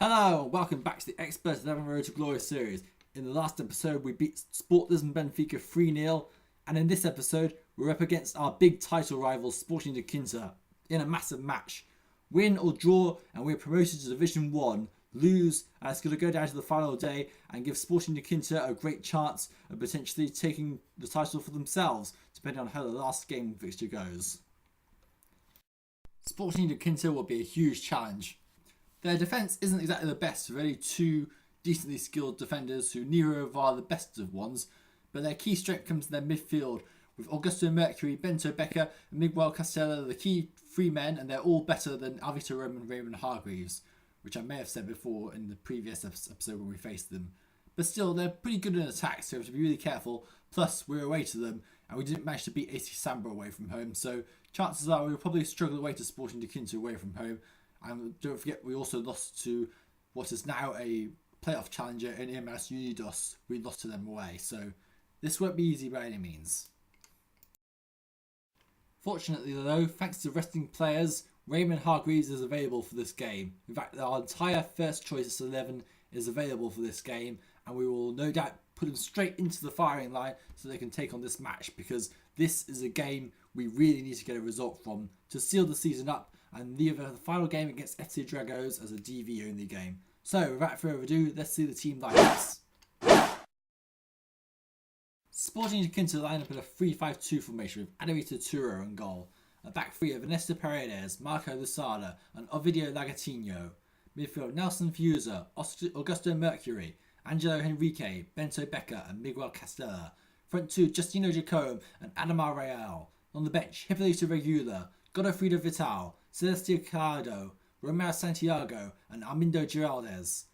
Hello, welcome back to the Xpert Eleven Road to Glory series. In the last episode, we beat Sporting Benfica 3-0, and in this episode, we're up against our big title rival Sporting da Quinta in a massive match. Win or draw, and we're promoted to Division 1. Lose, and it's going to go down to the final day and give Sporting da Quinta a great chance of potentially taking the title for themselves, depending on how the last game fixture goes. Sporting da Quinta will be a huge challenge. Their defence isn't exactly the best, with only two decently skilled defenders who neither are the best of ones, but their key strength comes in their midfield, with Augusto Mercury, Bento Becker and Miguel Castella the key three men, and they're all better than Alvito Rome and Raymond Hargreaves, which I may have said before in the previous episode when we faced them. But still, they're pretty good in attack, so we have to be really careful. Plus, we're away to them, and we didn't manage to beat AC Samba away from home, so chances are we'll probably struggle away to Sporting da Quinta away from home. And don't forget, we also lost to what is now a playoff challenger in MLS Unidos. We lost to them away, so this won't be easy by any means. Fortunately though, thanks to resting players, Raymond Hargreaves is available for this game. In fact, our entire first choice 11 is available for this game, and we will no doubt put them straight into the firing line so they can take on this match, because this is a game we really need to get a result from to seal the season up and leave the final game against FC Dragos as a DV only game. So without further ado, let's see the team lineups. Sporting da Quinta line up in a 3-5-2 formation with Adalberto Turo in goal. A back three of Ernesto Paredes, Marco Lusada and Ovidio Lagatinho. Midfield Nelson Fuser, Augusto Mercury, Angelo Henrique, Bento Becker and Miguel Castella. Front two Justino Jacome and Adamar Real. On the bench, Hippolyto Regula, Godofredo Vital, Celestio Calado, Romero Santiago and Armindo Giraldes.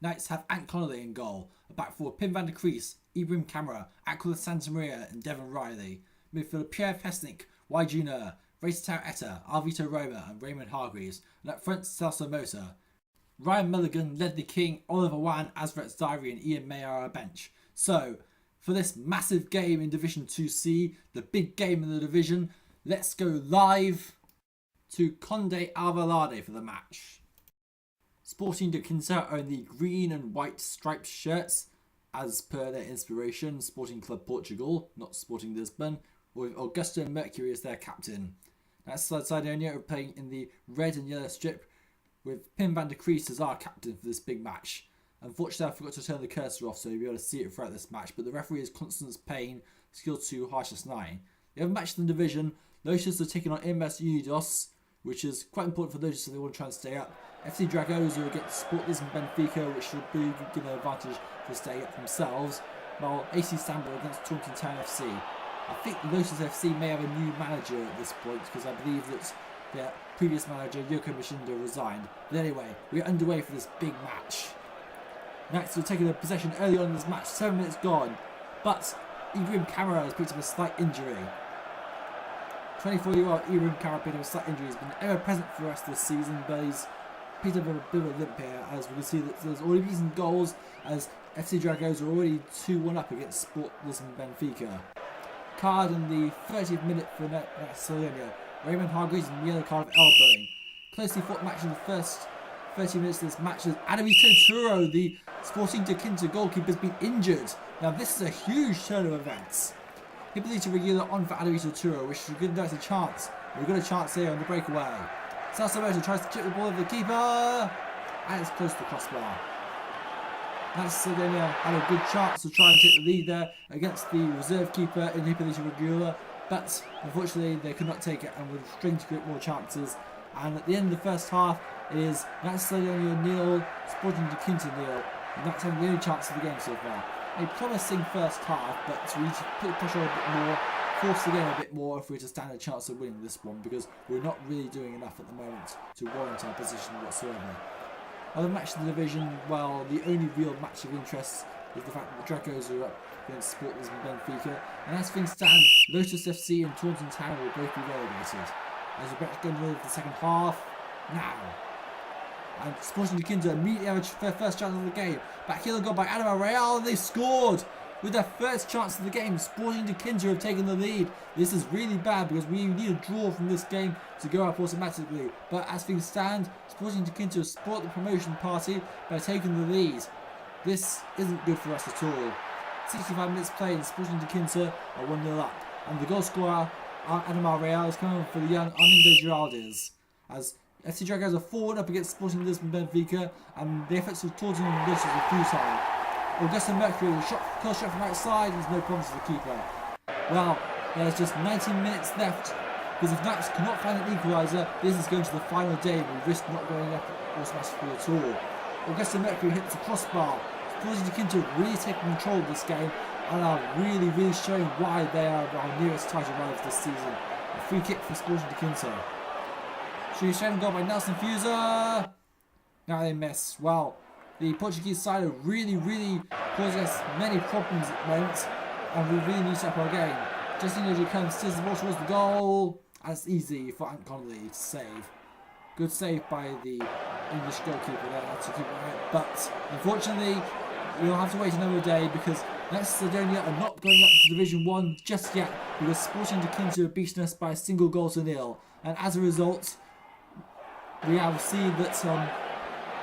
Knights have Ant Connolly in goal, a back four Pim van der Kruis, Ibrahim Qamara, Aquila Santamaria and Devin Reilly. Midfield Pierre Pesnik, Y Junior, Racetau Etta, Alvito Roma and Raymond Hargreaves. And up front Celso Mota. Ryan Mulligan, Ledley King, Oliver Wan, Azret's Diary and Ian May are our bench. So, for this massive game in Division 2C, the big game in the division, let's go live to Conde Alvalade for the match. Sporting da Quinta are in the green and white striped shirts, as per their inspiration, Sporting Club Portugal, not Sporting Lisbon, with Augusto Mercury as their captain. That's Sidonia are playing in the red and yellow strip, with Pim van der Kruis as our captain for this big match. Unfortunately, I forgot to turn the cursor off so you'll be able to see it throughout this match, but the referee is Constance Payne, skill 2, harshness 9. The other match in the division, Lotus are taking on MS Unidos, which is quite important for Lotus if they want to try and stay up. FC Dragos are against Sport Lisbon Benfica, which should be given an advantage to stay up themselves, while AC Samba against Taunton Town FC. I think Lotus FC may have a new manager at this point, because I believe that their previous manager, Yoko Mishindo, resigned. But anyway, we're underway for this big match. Knights are taking the possession early on in this match, 7 minutes gone, but Ibrahim Qamara has picked up a slight injury. 24-year-old Ibrahim Qamara picked up a slight injury. He's been ever present for us this season, but he's picked up a bit of a limp here, as we can see that there's already been some goals, as FC Dragos are already 2-1 up against Sport Lisbon Benfica. Card in the 30th minute for Barcelona. Raymond Hargreaves and the yellow card of elbowing. Closely fought match in the first 30 minutes of this match as Adalberto Turo, the Sporting da Quinta goalkeeper, has been injured. Now this is a huge turn of events. Hippolyto Regula on for Adalberto Turo, which should give us a chance. We've got a chance here on the breakaway. Celso Mota tries to chip the ball over the keeper, and it's close to the crossbar. Macedonia had a good chance to try and take the lead there against the reserve keeper in Hippolyto Regula, but unfortunately they could not take it and were struggling to create more chances. And at the end of the first half, it is Macedonia 0, Sporting da Quinta 0, and that's having the only chance of the game so far. A promising first half, but we need to put the pressure on a bit more, force the game a bit more if we're to stand a chance of winning this one, because we're not really doing enough at the moment to warrant our position whatsoever. Other match in the division, well, the only real match of interest is the fact that the Dragos are up against Sport Lisbon Benfica, and as things stand, Lotus FC and Taunton Town will both be relegated. As we're about to go into the second half now. And Sporting da Quinta immediately have their first chance of the game. Back heel goal by Adamar Real, and they scored with their first chance of the game. Sporting da Quinta have taken the lead. This is really bad because we need a draw from this game to go up automatically. But as things stand, Sporting da Quinta have spoiled the promotion party by taking the lead. This isn't good for us at all. 65 minutes played and Sporting da Quinta are 1-0 up. And the goal scorer, Adama Real, is coming for the young Armindo Giraldes. As FC Dragons are forward up against Sporting Lisbon Benfica, and the efforts of Torton and Lucius are futile. Augusta Mercury, close shot from outside, there's no problems for the keeper. Well, there's just 19 minutes left, because if Naps cannot find an equaliser, this is going to the final day and we risk not going up automatically at all. Augusta Mercury hits the crossbar. Sporting da Quinta really taking control of this game and are really showing why they are our nearest title rivals this season. A free kick for Sporting da Quinta. Shooting goal by Nelson Fuser. Now they miss. Well, the Portuguese side are really causing us many problems at the moment, and we really need to up our game. Justino Jacome steers the ball towards the goal, and it's easy for Ant Connolly to save. Good save by the English goalkeeper there to keep it right, but unfortunately we'll have to wait another day because Macedonia are not going up to Division 1 just yet because Sporting da Quinta have beaten us by a single goal to nil, and as a result we have seen that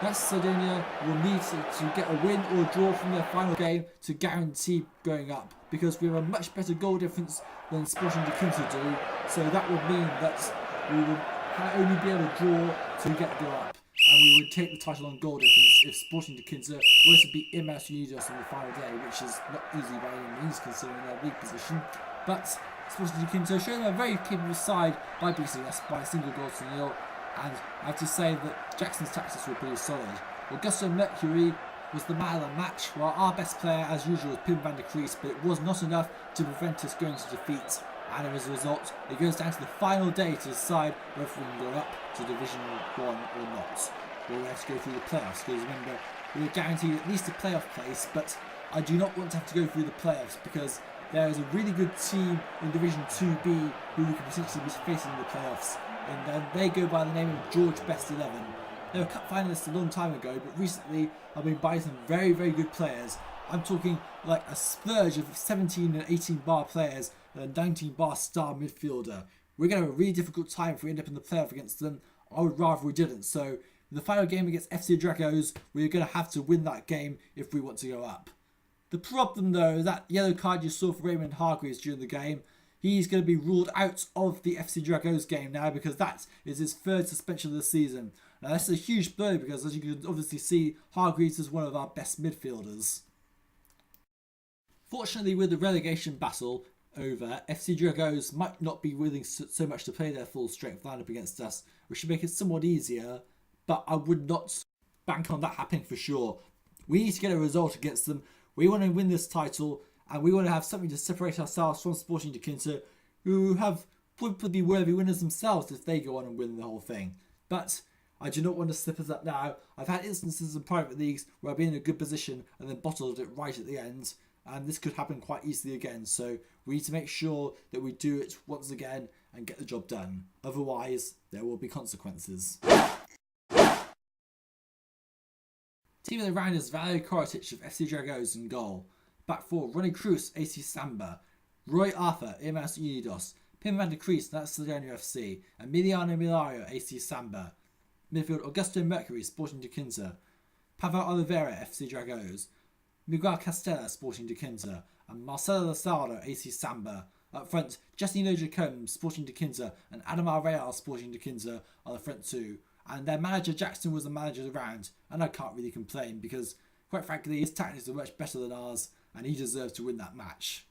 Macedonia will need to get a win or a draw from their final game to guarantee going up, because we have a much better goal difference than Sporting da Quinta do, so that would mean that we would only be able to draw to go up, and we would take the title on goal difference if Sporting da Quinta were to beat MS Unidos on the final day, which is not easy by any means considering their league position. But Sporting da Quinta showed them a very capable side by beating us by a single goal to nil, and I have to say that Jackson's tactics were pretty solid. Augusto Mercury was the man of the match, while our best player as usual was Pim van der Kruis, but it was not enough to prevent us going to defeat. And as a result, it goes down to the final day to decide whether we can go up to Division 1 or not. We'll have to go through the playoffs, because remember, we were guaranteed at least a playoff place, but I do not want to have to go through the playoffs because there is a really good team in Division 2B who we could potentially be facing in the playoffs, and they go by the name of George Best 11. They were cup finalists a long time ago, but recently I've been buying some very good players. I'm talking like a splurge of 17 and 18 bar players and a 19 bar star midfielder. We're going to have a really difficult time if we end up in the playoff against them. I would rather we didn't. So in the final game against FC Dragos, we're going to have to win that game if we want to go up. The problem though is that yellow card you saw for Raymond Hargreaves during the game, he's going to be ruled out of the FC Dragos game now because that is his third suspension of the season. Now that's a huge blow because, as you can obviously see, Hargreaves is one of our best midfielders. Fortunately, with the relegation battle over, FC Dragos might not be willing so much to play their full strength lineup against us, which should make it somewhat easier, but I would not bank on that happening for sure. We need to get a result against them. We want to win this title, and we want to have something to separate ourselves from Sporting da Quinta, who would be worthy winners themselves if they go on and win the whole thing. But I do not want to slip us up now. I've had instances in private leagues where I've been in a good position and then bottled it right at the end, and this could happen quite easily again. So we need to make sure that we do it once again and get the job done. Otherwise, there will be consequences. Team of the round is Valerio Korotic of FC Dragos in goal. Back four, Ronnie Kruis, AC Samba. Roy Arthur, MS Unidos. Pim van der Kruis, that's Macedonia FC. Emiliano Milario, AC Samba. Midfield, Augusto Mercury, Sporting da Quinta. Pavel Oliveira, FC Dragos. Miguel Castella, Sporting da Quinta. And Marcelo Losada, AC Samba. Up front, Justino Jacome, Sporting da Quinta. And Adama Real, Sporting da Quinta are the front two. And their manager Jackson was the manager of the round, and I can't really complain because, quite frankly, his tactics are much better than ours, and he deserves to win that match.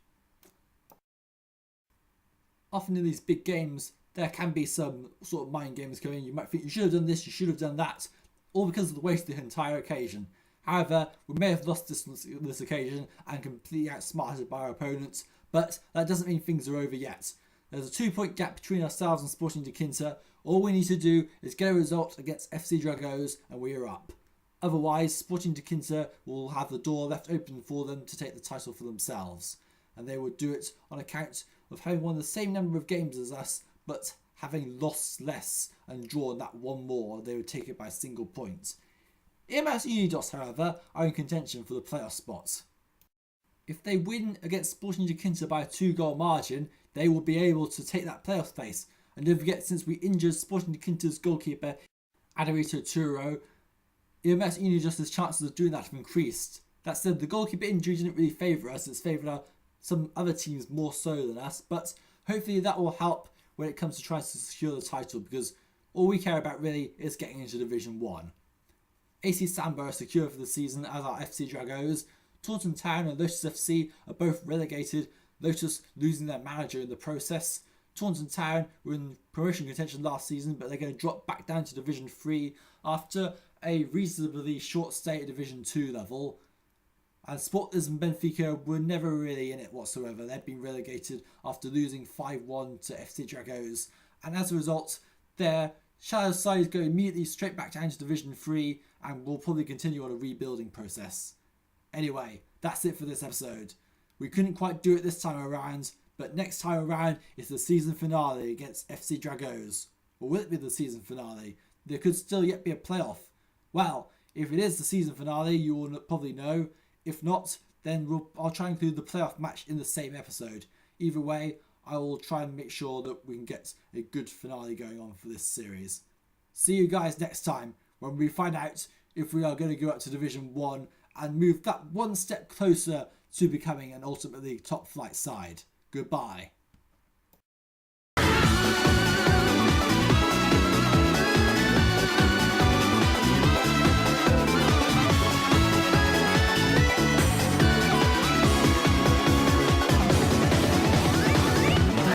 Often in these big games, there can be some sort of mind games going. You might think you should have done this, you should have done that, all because of the waste of the entire occasion. However, we may have lost this occasion and completely outsmarted by our opponents, but that doesn't mean things are over yet. There's a 2-point gap between ourselves and Sporting da Quinta. All we need to do is get a result against FC Dragos and we are up. Otherwise, Sporting da Quinta will have the door left open for them to take the title for themselves. And they would do it on account of having won the same number of games as us, but having lost less and drawn that one more, they would take it by a single point. MS Unidos, however, are in contention for the playoff spots. If they win against Sporting da Quinta by a 2-goal margin, they will be able to take that playoff space. And don't forget, since we injured Sporting da Quinta's goalkeeper, Adarito Turo, EMS Uni Justice's chances of doing that have increased. That said, the goalkeeper injury didn't really favour us, it's favoured some other teams more so than us, but hopefully that will help when it comes to trying to secure the title, because all we care about really is getting into Division 1. AC Samba are secure for the season, as are FC Dragos. Taunton Town and Lotus FC are both relegated, Lotus losing their manager in the process. Taunton Town were in promotion contention last season, but they're going to drop back down to Division 3 after a reasonably short stay at Division 2 level. And Sport Lisbon Benfica were never really in it whatsoever. They'd been relegated after losing 5-1 to FC Dragos. And as a result, their shadow side go immediately straight back down to Division 3 and will probably continue on a rebuilding process. Anyway, that's it for this episode. We couldn't quite do it this time around, but next time around is the season finale against FC Dragos. Or will it be the season finale? There could still yet be a playoff. Well, if it is the season finale, you will probably know. If not, then I'll try and include the playoff match in the same episode. Either way, I will try and make sure that we can get a good finale going on for this series. See you guys next time when we find out if we are going to go up to Division 1 and move that one step closer to becoming an ultimately top flight side. Goodbye.